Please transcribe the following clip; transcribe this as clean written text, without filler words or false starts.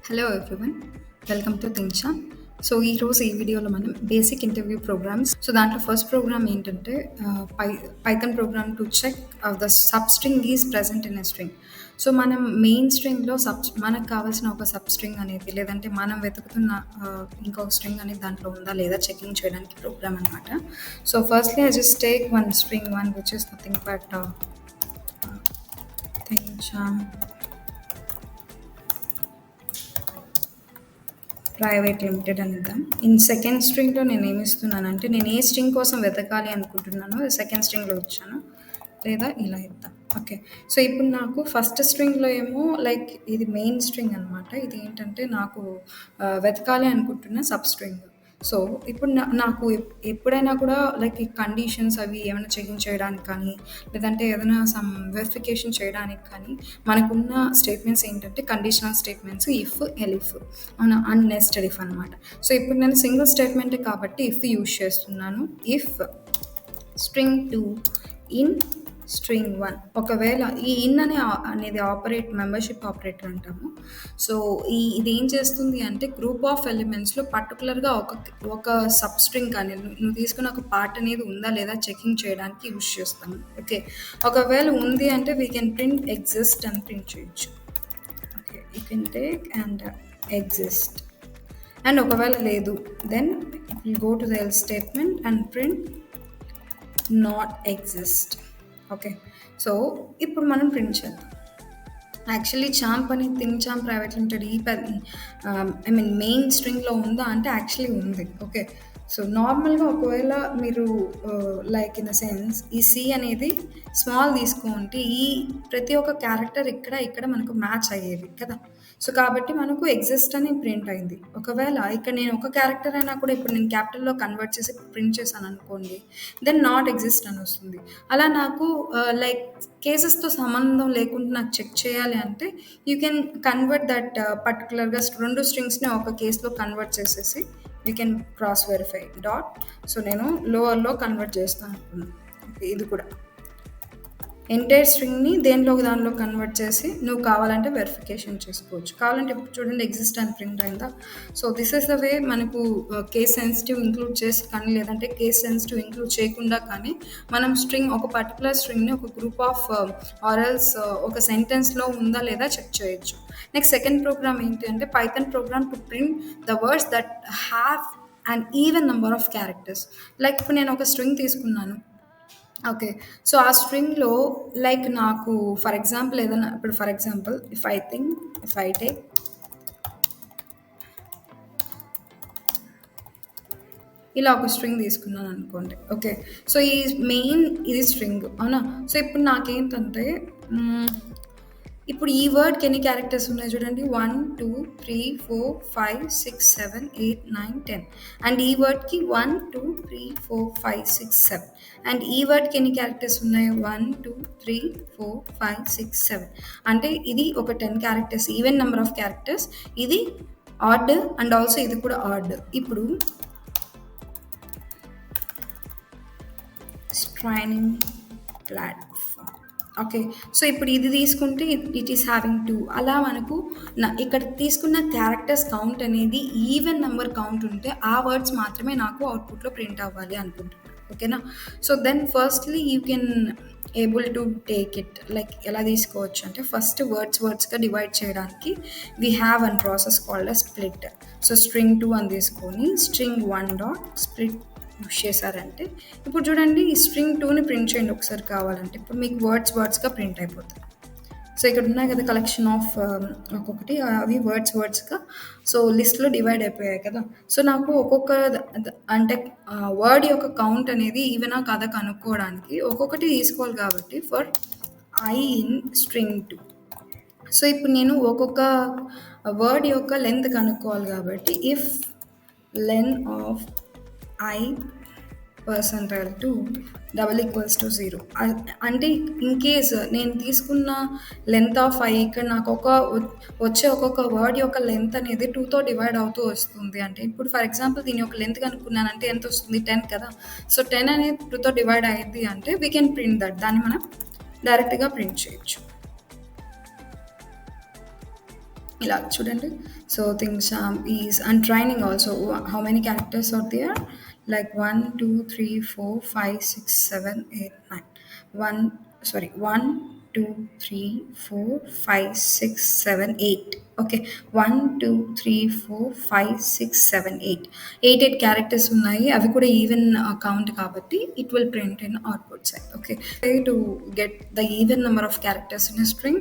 Hello everyone, welcome to థింగ్చా. So ఈరోజు ఈ వీడియోలో మనం బేసిక్ ఇంటర్వ్యూ ప్రోగ్రామ్స్. సో దాంట్లో ఫస్ట్ ప్రోగ్రామ్ ఏంటంటే Python program to check the substring is present in a string. So మనం మెయిన్ స్ట్రింగ్లో మనకు కావాల్సిన ఒక సబ్ స్ట్రింగ్ అనేది, లేదంటే మనం వెతుకుతున్న ఇంకొక స్ట్రింగ్ అనేది దాంట్లో ఉందా లేదా చెకింగ్ చేయడానికి ప్రోగ్రామ్ అనమాట. So firstly I just take one string one which is nothing but థింగ్చా ప్రైవేట్ లిమిటెడ్ అని ఇద్దాం. సెకండ్ స్ట్రింగ్లో నేను ఏమి ఇస్తున్నానంటే, నేను ఏ స్ట్రింగ్ కోసం వెతకాలి అనుకుంటున్నానో సెకండ్ స్ట్రింగ్లో ఇచ్చాను, లేదా ఇలా ఇద్దాం. ఓకే, సో ఇప్పుడు నాకు ఫస్ట్ స్ట్రింగ్లో ఏమో లైక్ ఇది మెయిన్ స్ట్రింగ్ అనమాట. ఇది ఏంటంటే నాకు వెతకాలి అనుకుంటున్న సబ్ స్ట్రింగ్. సో ఇప్పుడు నాకు ఎప్పుడైనా కూడా లైక్ ఈ కండిషన్స్ అవి ఏమైనా చెకింగ్ చేయడానికి కానీ, లేదంటే ఏదైనా సమ్ వెరిఫికేషన్ చేయడానికి కానీ మనకున్న స్టేట్మెంట్స్ ఏంటంటే కండిషనల్ స్టేట్మెంట్స్ ఇఫ్, ఎలిఫ్, అవునా, అండ్ నెస్టెడ్ ఇఫ్ అనమాట. సో ఇప్పుడు నేను సింగిల్ స్టేట్మెంటే కాబట్టి ఇఫ్ యూజ్ చేస్తున్నాను. If string 2 in string 1. ఒకవేళ ఈ ఇన్ అనేది మెంబర్షిప్ ఆపరేటర్ అంటాము. సో ఇది ఏం చేస్తుంది అంటే గ్రూప్ ఆఫ్ ఎలిమెంట్స్లో పర్టికులర్గా ఒక సబ్ స్ట్రింగ్ కానీ నువ్వు తీసుకున్న ఒక పార్ట్ అనేది ఉందా లేదా చెకింగ్ చేయడానికి యూజ్ చేస్తాము. ఓకే, ఒకవేళ ఉంది అంటే వీ కెన్ ప్రింట్ ఎగ్జిస్ట్ అని ప్రింట్ చేయొచ్చు. Okay, you can take and exist. And ఒకవేళ లేదు then will go to the else statement and print not exist. Okay, so ఇప్పుడు మనం ప్రింట్ చేద్దాం. యాక్చువల్లీ చాంప్ అని థింగ్చా ప్రైవేట్ లిమిటెడ్ మెయిన్ స్ట్రింగ్లో ఉందా అంటే యాక్చువల్లీ ఉంది. ఓకే, సో నార్మల్గా ఒకవేళ మీరు లైక్ ఇన్ ద సెన్స్ ఈ సి అనేది స్మాల్ తీసుకుంటే ఈ ప్రతి ఒక్క క్యారెక్టర్ ఇక్కడ మనకు మ్యాచ్ అయ్యేవి కదా. సో కాబట్టి మనకు ఎగ్జిస్ట్ అని ప్రింట్ అయింది. ఒకవేళ ఇక్కడ నేను ఒక క్యారెక్టర్ అయినా కూడా ఇప్పుడు నేను క్యాపిటల్లో కన్వర్ట్ చేసి ప్రింట్ చేశాను అనుకోండి, దెన్ నాట్ ఎగ్జిస్ట్ అని వస్తుంది. అలా నాకు లైక్ కేసెస్తో సంబంధం లేకుండా నాకు చెక్ చేయాలి అంటే యూ కెన్ కన్వర్ట్ దట్ పర్టికులర్గా రెండు స్ట్రింగ్స్ని ఒక కేసులో కన్వర్ట్ చేసేసి you can cross verify dot. So నేను లోవర్లో కన్వర్ట్ చేస్తాను అనుకున్నాను. ఇది కూడా ఎంటైర్ స్ట్రింగ్ని దానిలో కన్వర్ట్ చేసి నువ్వు కావాలంటే వెరిఫికేషన్ చేసుకోవచ్చు. కావాలంటే ఇప్పుడు చూడండి ఎగ్జిస్ట్ అని ప్రింట్ అయిందా. So this is the way మనకు కేస్ సెన్సిటివ్ ఇంక్లూడ్ చేసి కానీ, లేదంటే కేస్ సెన్సిటివ్ ఇంక్లూడ్ చేయకుండా కానీ మనం ఒక పర్టికులర్ స్ట్రింగ్ని ఒక గ్రూప్ ఆఫ్ ఆర్ఎల్స్ ఒక సెంటెన్స్లో ఉందా లేదా చెక్ చేయొచ్చు. నెక్స్ట్ సెకండ్ ప్రోగ్రామ్ ఏంటి అంటే Python program to print the words that have and even number of characters. Like ఇప్పుడు నేను ఒక స్ట్రింగ్ తీసుకున్నాను. ఓకే, సో ఆ స్ట్రింగ్లో లైక్ నాకు ఫర్ ఎగ్జాంపుల్ ఏదైనా ఇప్పుడు for example if I take ఇలా ఒక స్ట్రింగ్ తీసుకున్నాను అనుకోండి. ఓకే, సో ఈ ఇది స్ట్రింగ్, అవునా. సో ఇప్పుడు నాకేంటంటే ఇప్పుడు ఈ వర్డ్కి ఎన్ని క్యారెక్టర్స్ ఉన్నాయి చూడండి, 1 2 3 4 5 6 7 8 9 10. అండ్ ఈ వర్డ్కి 1 2 3 4 5 6 7. అండ్ ఈ వర్డ్కి ఎన్ని క్యారెక్టర్స్ ఉన్నాయి, 1 2 3 4 5 6 7. అంటే ఇది ఒక 10 characters, even number of characters. ఇది ఆడ్ అండ్ ఆల్సో ఇది కూడా ఆడ్. ఇప్పుడు స్ట్రైనింగ్ ప్లాట్ఫామ్. ఓకే, సో ఇప్పుడు ఇది తీసుకుంటే ఇట్ ఈస్ హ్యావింగ్ 2. అలా మనకు ఇక్కడ తీసుకున్న క్యారెక్టర్స్ కౌంట్ అనేది ఈవెన్ నెంబర్ కౌంట్ ఉంటే ఆ వర్డ్స్ మాత్రమే నాకు అవుట్పుట్లో ప్రింట్ అవ్వాలి అనుకుంటున్నాను. ఓకేనా. So then firstly you can able to take it like ఎలా తీసుకోవచ్చు అంటే ఫస్ట్ వర్డ్స్గా డివైడ్ చేయడానికి we have an process called a split. So string 2 అని తీసుకొని స్ట్రింగ్ 1 డాట్ స్ప్లిట్ యూస్ చేశారంటే ఇప్పుడు చూడండి ఈ స్ట్రింగ్ 2ని ప్రింట్ చేయండి ఒకసారి కావాలంటే. ఇప్పుడు మీకు వర్డ్స్గా ప్రింట్ అయిపోతాయి. సో ఇక్కడ ఉన్నాయి కదా కలెక్షన్ ఆఫ్ ఒక్కొక్కటి, అవి వర్డ్స్గా సో లిస్ట్లో డివైడ్ అయిపోయాయి కదా. సో నాకు ఒక్కొక్క అంటే వర్డ్ యొక్క కౌంట్ అనేది ఈవెనా కాదా కనుక్కోవడానికి ఒక్కొక్కటి తీసుకోవాలి కాబట్టి for I in string 2. So ఇప్పుడు నేను ఒక్కొక్క వర్డ్ యొక్క లెంత్ కనుక్కోవాలి కాబట్టి ఇఫ్ లెన్ ఆఫ్ I percentile 2 = 0. అంటే ఇన్ కేస్ నేను తీసుకున్న లెంత్ ఆఫ్ ఐ ఇక్కడ నాకు ఒక్కొక్క వర్డ్ యొక్క లెంత్ అనేది 2తో డివైడ్ అవుతూ వస్తుంది. అంటే ఇప్పుడు ఫర్ ఎగ్జాంపుల్ దీని యొక్క లెంత్ కనుక్కున్నానంటే ఎంత వస్తుంది, 10 కదా. సో 10 అనేది 2తో డివైడ్ అయ్యింది అంటే వీ కెన్ ప్రింట్ దట్. దాన్ని మనం డైరెక్ట్గా ప్రింట్ చేయొచ్చు. ఇలా చూడండి. So things is and training also how many characters are there, like 1 2 3 4 5 6 7 8 9 1 sorry 1 2 3 4 5 6 7 8. Okay, 1 2 3 4 5 6 7 8 eight characters ఉన్నాయి. అవి కూడా ఈవెన్ కౌంట్ కాబట్టి it will print in output side. Okay, to get the even number of characters in a string,